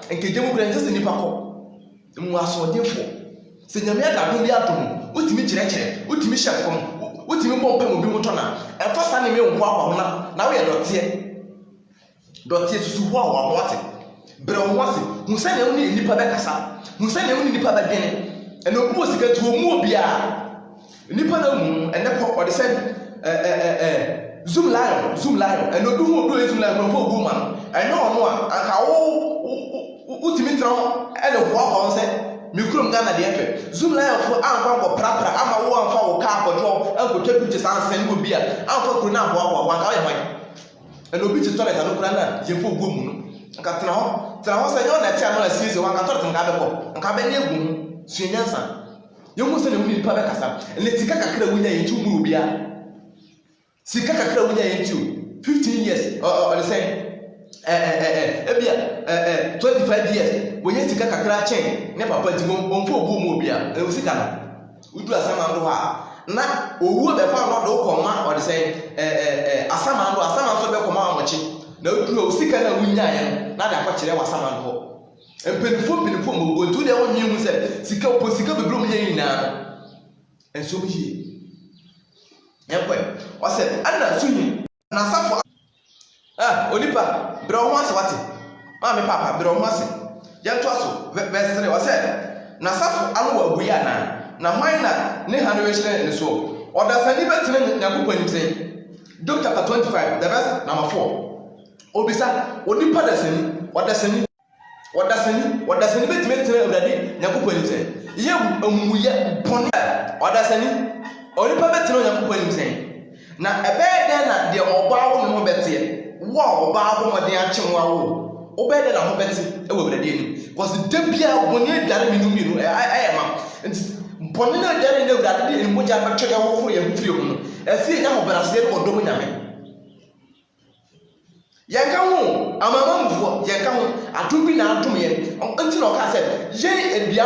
enkeje mo brade sɛ nipa kɔ mu asodefo sɛ nyame adado bi atom wotimi kyerɛkyerɛ wotimi hyɛ kom wotimi bɔ mpɛ mo bi mo tɔna ɛfa sa ne me wo akwa ho na wo yɛ dɔteɛ susu ho a wo ate brɛ wo ase hu sɛ ne wo ne nipa bɛkasa hu sɛ ne wo ne nipa bɛdwene ɛna obi wɔ sika tuo mu obi a nipa na mu ɛnɛ kɔ ɔde sɛ zoom lion ɛna obi hu obi zoom lion ko ogu ma ɛna ɔno a anka wo wotimi tra ɛna ho akwa sɛ mikrom Ghana de efe zoom lion fo anfa ko prapra ama wo anfa wo ka akɔdwo ankɔtwa picture sansen go bia anfa ko na ho anka wo hwan ɛna obi ti toilet no kura na yefo go mu no anka tena ho sɛ yo na tia no asiese wo anka toilet nka bɛkɔ anka bɛ ne egu mu suenyansa yɛmu sɛ ne mu nipa bɛkasa ɛna sika kakra wunya yɛntu mu obi a sika kakra wunya yɛntu 15 years ɔde sɛ ebia 25 years wenye sika kakra chen ne papa ti bomfo obu mu obi a sika no udu asama ndo ha na owu be fa no do koma o de say asama so be koma amochi na udu o sika na wunya ye na da akɔkyerɛ wasama ndo empenfo mo go ntu de wonyi mu sɛ sika bebro mu ye nyina enso bi ye yakɔ o sɛ ana sunyi na safo onipa brɛ ho ase wate ma me papa brɛ ho ase yɛnto aso verse 3 wɔ sɛ na safo ano wɔ abuyi ana na hwan na ne ha no wehyerɛ ne so ɔdasani bɛtena nyankopɔn anim sɛ Job chapter 25 the verse number 4 obisa onipa ɔdasani bɛtena awurade nyankopɔn anim sɛ yɛ amuyɛ bɔne ɔdasani onipa bɛtena nyankopɔn anim sɛ na ɛbɛyɛ dɛn na deɛ ɔbaa wo ne ho bɛteɛ wo a ɔbaa wo mɔden akyewa wo wobɛyɛ dɛn na ho bɛte ɛwɔ awurade anim because da bia bɔne adware mmienu ɛyɛ ma nti bɔne no adware ne awurade de mmogya bɛtwɛdɛ wɔforo yɛn ho firi ho no ɛfie nya hobraseɛ no ɔdɔm nyame yɛnka ho amamamfoɔ yɛnka ho adom bi na adom yɛn nti na ɔka sɛ yɛn adua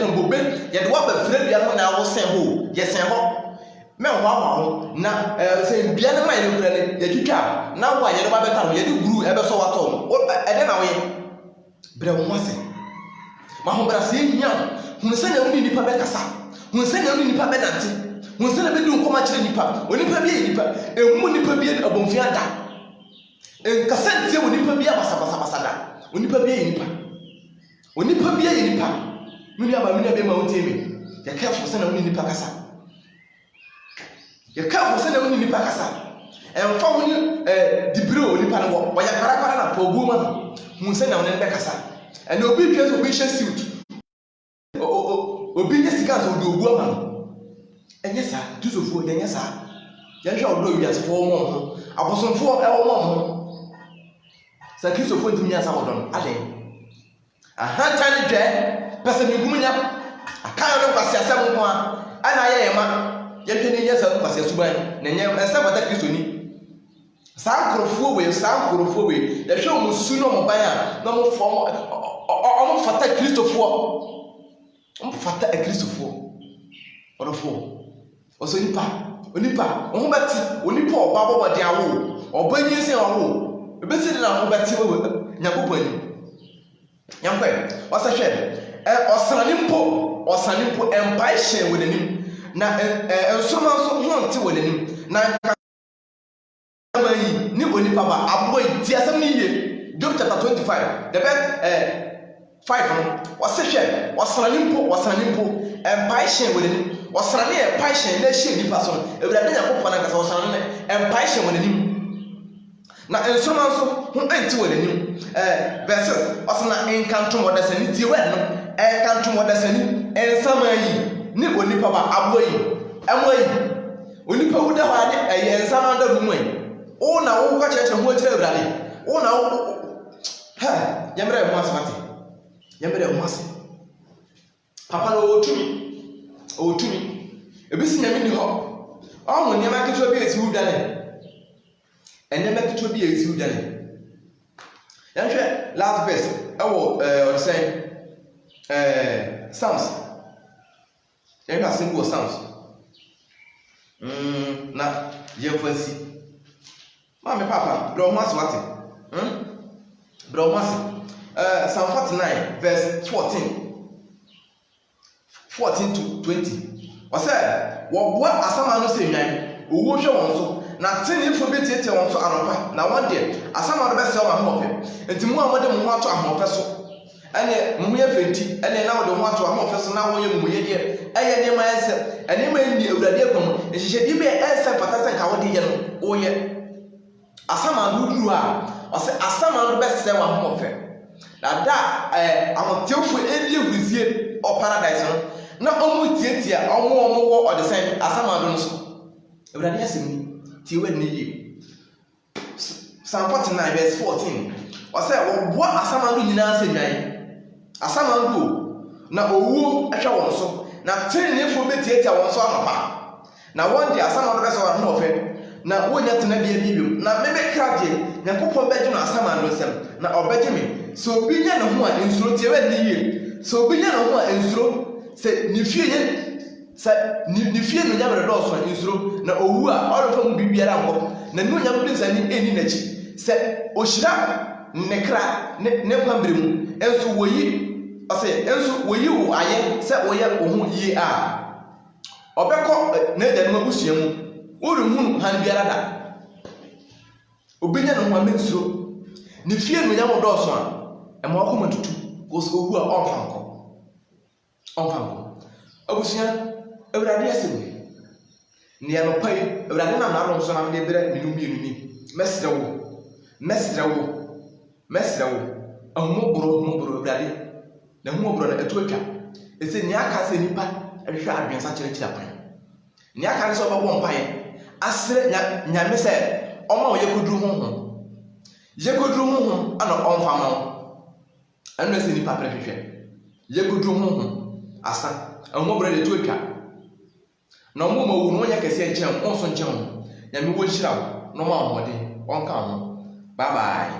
no bobe yɛde woaba fira dua no na wosɛn ho yɛsɛn hɔ me ho na sɛ bia ne mai ne kura ne yɛtwitwa na wo a yɛde ba bɛta no yɛde guru ɛbɛsɔ watɔ no ɛde na wo yɛ brɛ wo ase ma ho bra sɛ hia hu sɛ na wo ni nipa bɛkasa hu sɛ na wo ni nipa bɛdante hu sɛ na bɛdi nkɔma kyerɛ nipa onipa bi yɛ nipa emu nipa bi yɛ abɔmfia da nkasa ntie wo nipa bi abasabasa da onipa bi yɛ nipa mini aba bɛ ma wo tie me yɛ kɛfo sɛ na wo ni nipa kasa yɛkafo sɛ na wo ni nipa kasa ɛmfa wo ni dibiro nipa no wɔyɛ kwarakara na pa ogu ma no hu sɛ na wo ne bɛkasa ɛna obi twa sɛ obi hyɛ suit obi nyɛ sika sɛ ɔde ogu ama no ɛnyɛ saa tusofoɔ yɛnyɛ saa yɛhwɛ ɔdɔ wiasefoɔ wɔn ho abosomfoɔ ɛwɔ wɔn ho sɛ kristofoɔ ntumi nyɛ saa wɔdɔ no adɛn ahanta ne dwɛ pɛ sɛ megum nya akayo no kwasi asɛm ho a ɛna ayɛ yɛ ma yɛhwɛ ne nyɛ sɛ kwasi asuban na nyɛ ɛsɛ bata kristoni saa nkurɔfoɔ wei yɛhwɛ ɔmo su no ɔmo ban a na ɔmo fata kristofoɔ ɔdɔfoɔ ɔsɛ onipa ɔho bɛte onipa ɔba bɔbɔde awo ɔba nyɛ sɛ awo ebɛsi de na ɔho bɛte wɔ nyakopɔn anim nyankopɔn ɔsɛ hwɛ ɔsane mpo ɛmpae hyɛn wɔ n'anim na nsoma nso ho nte wɔ n'anim na nkama yi ne onipa ba aboa yi ti asɛm ne yie Job chapter 25, the verse 5 no, wasehwe, wasanimpo, empire with him, wasane empire na hye nipa so. Ewurade Yakobon na kasa wasane empire with him. Na ensoma nso ho enti with him. Verses wasana enkanto modasani tie word no, enkanto modasani ensama yi ni onipa ba abo yi, amo yi. Onipa wuda ho ade ensama da rumu yi. O na wo kwa cheche ho akira Ewurade. O na wo ha, yamre mo asmati. Yamre mo ase. Papa no otumi. Ebisi nyame ni ho. O mo nyama keto bi esi wudane. Enema keto bi esi wudane. Yanhwe last verse ewo or say Psalms. Yanhwe single Psalms. Na yemfansi. Mama papa, bro mas what? Bro mas Psalm 49 verse 14 to 20. What's that? What asama no say nyan, owo hwe won so, na tenifo betietie won so anopa. Na one day asama no be se o ma ho fe. Enti mu amode mu ho ato ahofe so. Ene mu ye fenti, ene na wode ho ato ahofe so na wo ye mu ye de. Eye ne ma ense, ene ma ni Ewurade akom. Ehihye di be ense fatasa nka wode ye no, wo ye. Asama duduru a, o se asama no be se wa ho fe. Na da amotefo edi eguzie o paradise no. Na omu tietia omu wo o de sen asama do no so. Ewurade asem tie we ni yi. Psalm 49 verse 14. O se wo bo asama do nyina asennwan. Asama do na owu ehwe won so. Na tenefo betietia won so anopa. Na one day asama do be se wa ho fe. Na wonya tena bia bibim. Na meme kraje Yakobon beje no asama do sem. Na obeje me. So obi nya no ho a ensuro tie we ni yi. So obi nya no ho a ensuro se ni fie ye se ni fie no nyamre do so nsuro na owu a orofa mu bibiara nkọ na nu nyamre nsani eni nachi se ohyira nekra ne kwambre mu enso woyi ose enso woyi wo aye se woye wo ho yi a obekọ na eda no abusua mu oruhunu han biara da obinya no ho amensuro ni fie no nyamre do so a ema okoma tutu ko so owu a onfa abusia Ewurade asem ni anopai Ewurade na aro nso na de bere minum ni mesra wo ahumobro Ewurade na humobro na etu atwa ese ni aka se nipa ehwe adwensa kyerɛkyerɛ pan ni aka se obabo mpae asere nyame se ɔma wo yekoduru honhom ana ɔmfa ma wo ɛno se nipa prehwehwɛ yekoduru honhom asa ahumobro de etu atwa na mo ma wo no nya kese nkyɛn onso nkyɛn nyame wo hyira wo no ma wo de onka ho bye bye.